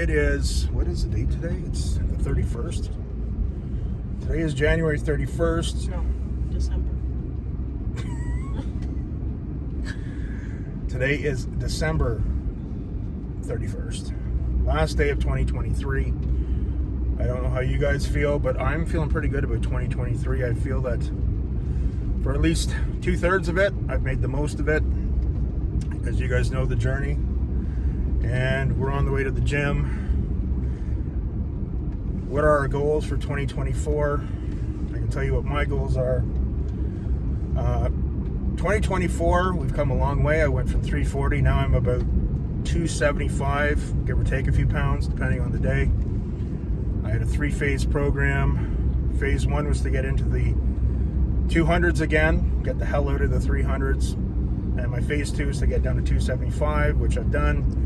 It is, what is the date today? It's the 31st. Today is January 31st. No, December. Today is December 31st. Last day of 2023. I don't know how you guys feel, but I'm feeling pretty good about 2023. I feel that for at least 2/3 of it, I've made the most of it. As you guys know, the journey. And we're on the way to the gym. What are our goals for 2024? I can tell you what my goals are. 2024, we've come a long way. I went from 340, now I'm about 275, give or take a few pounds, depending on the day. I had a 3-phase program. Phase 1 was to get into the 200s again, get the hell out of the 300s. And my phase 2 is to get down to 275, which I've done.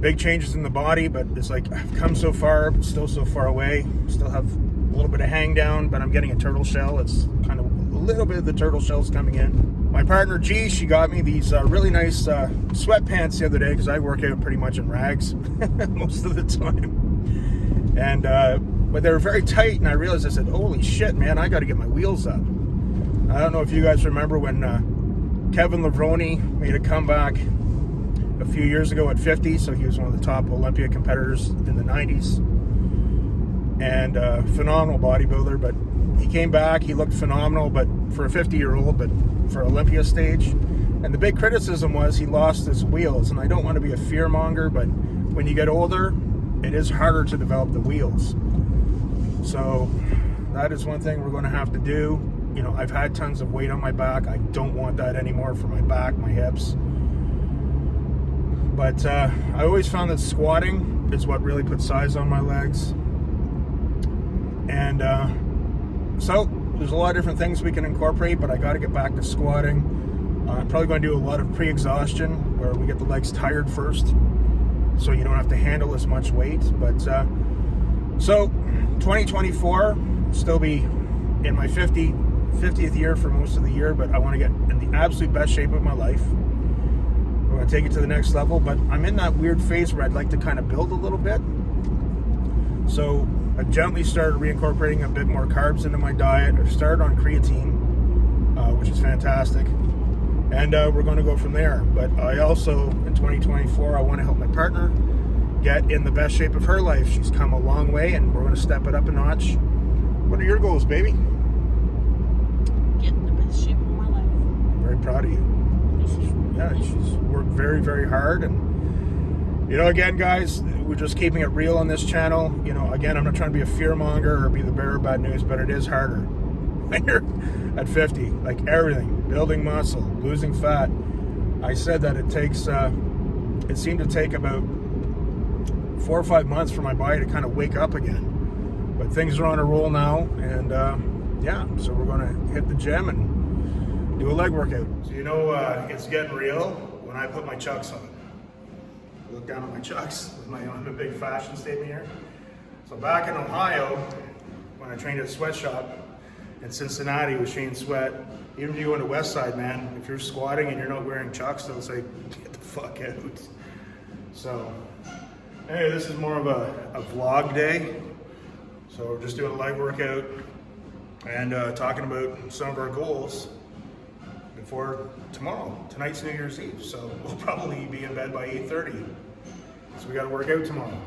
Big changes in the body, but it's like I've come so far, but still so far away. Still have a little bit of hang down, but I'm getting a turtle shell. It's kind of a little bit of the turtle shell's coming in. My partner G, she got me these really nice sweatpants the other day because I work out pretty much in rags most of the time. And but they were very tight, and I realized, I said, holy shit, man, I got to get my wheels up. I don't know if you guys remember when Kevin Levrone made a comeback a few years ago at 50, so he was one of the top Olympia competitors in the 90s, and phenomenal bodybuilder. But he came back, he looked phenomenal, but for a 50-year-old, but for Olympia stage. And the big criticism was he lost his wheels, and I don't want to be a fear monger, but when you get older, it is harder to develop the wheels. So that is one thing we're going to have to do. You know, I've had tons of weight on my back. I don't want that anymore for my back, my hips. But I always found that squatting is what really put size on my legs. And so there's a lot of different things we can incorporate, but I got to get back to squatting. I'm probably going to do a lot of pre-exhaustion where we get the legs tired first so you don't have to handle as much weight. But so 2024, still be in my 50th year for most of the year, but I want to get in the absolute best shape of my life. We're going to take it to the next level, but I'm in that weird phase where I'd like to kind of build a little bit. So I've gently started reincorporating a bit more carbs into my diet. I've started on creatine, which is fantastic. And we're going to go from there. But I also, in 2024, I want to help my partner get in the best shape of her life. She's come a long way, and we're going to step it up a notch. What are your goals, baby? Get in the best shape of my life. I'm very proud of you. Yeah, she's worked very, very hard. And, you know, again, guys, we're just keeping it real on this channel. You know, again, I'm not trying to be a fear monger or be the bearer of bad news, but it is harder when you're at 50. Like everything, building muscle, losing fat. I said that it takes, it seemed to take about 4 or 5 months for my body to kind of wake up again. But things are on a roll now, and yeah, so we're going to hit the gym and do a leg workout. So you know, it's getting real when I put my chucks on. Look down at my chucks. I'm a big fashion statement here. So back in Ohio, when I trained at a sweatshop in Cincinnati with Shane Sweat, even you on the west side, man, if you're squatting and you're not wearing chucks, they'll say, get the fuck out. So anyway, this is more of a vlog day. So we're just doing a leg workout and talking about some of our goals before tomorrow. Tonight's New Year's Eve, so we'll probably be in bed by 8:30. So we got to work out tomorrow.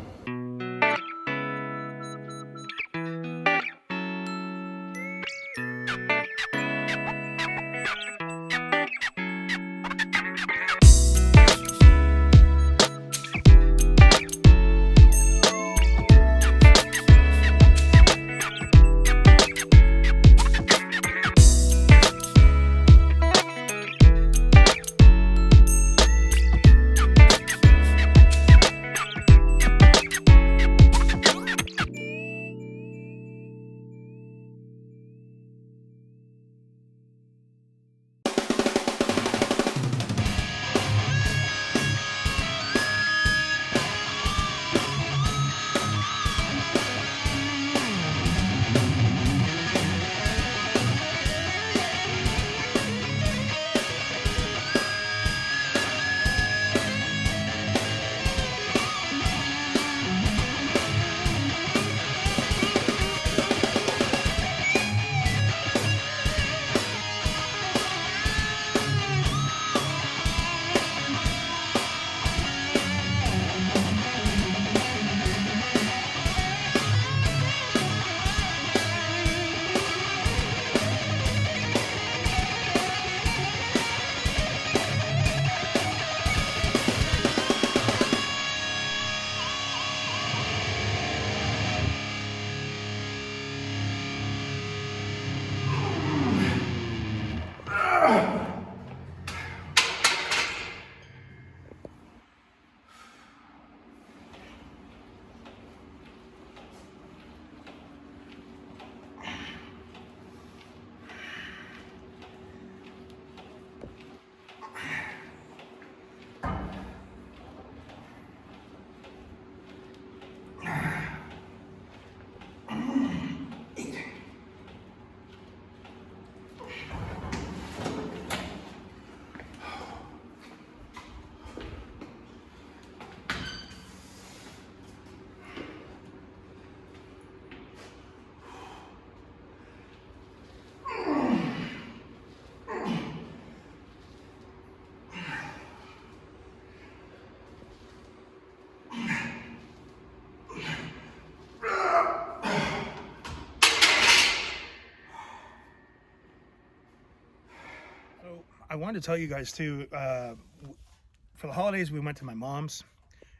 wanted to tell you guys too, for the holidays we went to my mom's,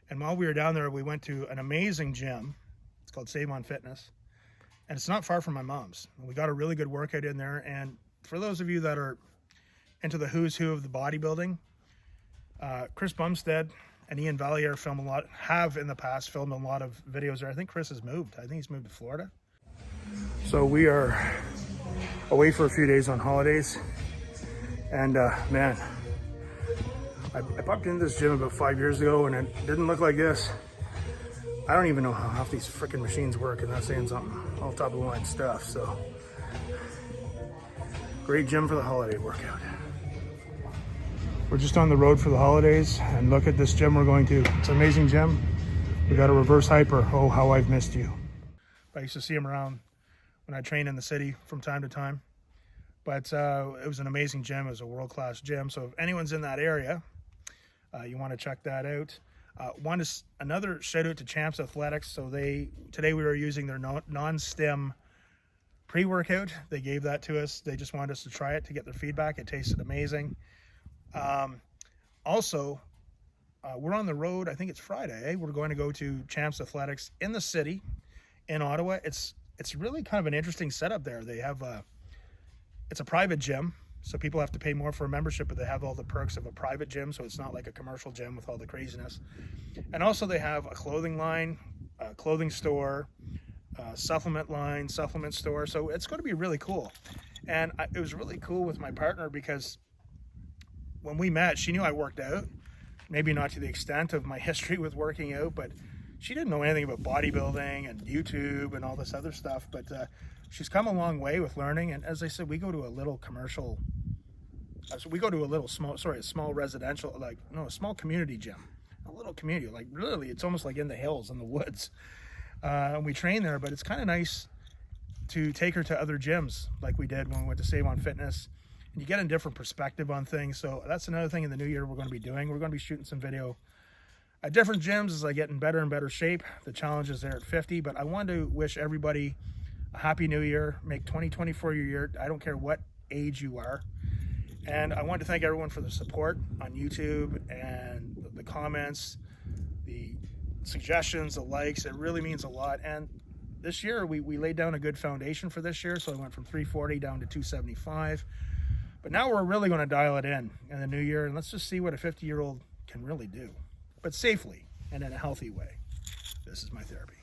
and while we were down there we went to an amazing gym. It's called Save On Fitness, and it's not far from my mom's. We got a really good workout in there, and for those of you that are into the who's who of the bodybuilding, Chris Bumstead and Ian Valier have in the past filmed a lot of videos there. I think Chris has moved. I think he's moved to Florida. So we are away for a few days on holidays, and man, I popped into this gym about 5 years ago and it didn't look like this. I don't even know how half these freaking machines work, and that's saying something. All top of the line stuff. So great gym for the holiday workout. We're just on the road for the holidays, and look at this gym we're going to. It's an amazing gym. We got a reverse hyper. Oh, how I've missed you. I used to see him around when I trained in the city from time to time. But it was an amazing gym. It was a world-class gym. So if anyone's in that area, you want to check that out. Another shout out to Champs Athletics. So today we were using their non-stim pre-workout. They gave that to us. They just wanted us to try it to get their feedback. It tasted amazing. Also, we're on the road. I think it's Friday. We're going to go to Champs Athletics in the city in Ottawa. It's really kind of an interesting setup there. They have it's a private gym, so people have to pay more for a membership, but they have all the perks of a private gym, so it's not like a commercial gym with all the craziness. And also they have a clothing line, a clothing store, supplement line, supplement store. So it's going to be really cool. And it was really cool with my partner because when we met, she knew I worked out, maybe not to the extent of my history with working out, but she didn't know anything about bodybuilding and YouTube and all this other stuff. But she's come a long way with learning. And as I said, we go to a little commercial, a small residential, a small community gym, a little community, like literally, it's almost like in the hills, in the woods. And we train there, but it's kind of nice to take her to other gyms like we did when we went to Save On Fitness. And you get a different perspective on things. So that's another thing in the new year we're going to be doing. We're going to be shooting some video at different gyms as I get in better and better shape. The challenge is there at 50, but I want to wish everybody a happy new year. Make 2024 your year. I don't care what age you are. And I want to thank everyone for the support on YouTube and the comments, the suggestions, the likes. It really means a lot. And this year we laid down a good foundation for this year. So I went from 340 down to 275. But now we're really going to dial it in the new year, and let's just see what a 50-year-old can really do, but safely and in a healthy way. This is my therapy.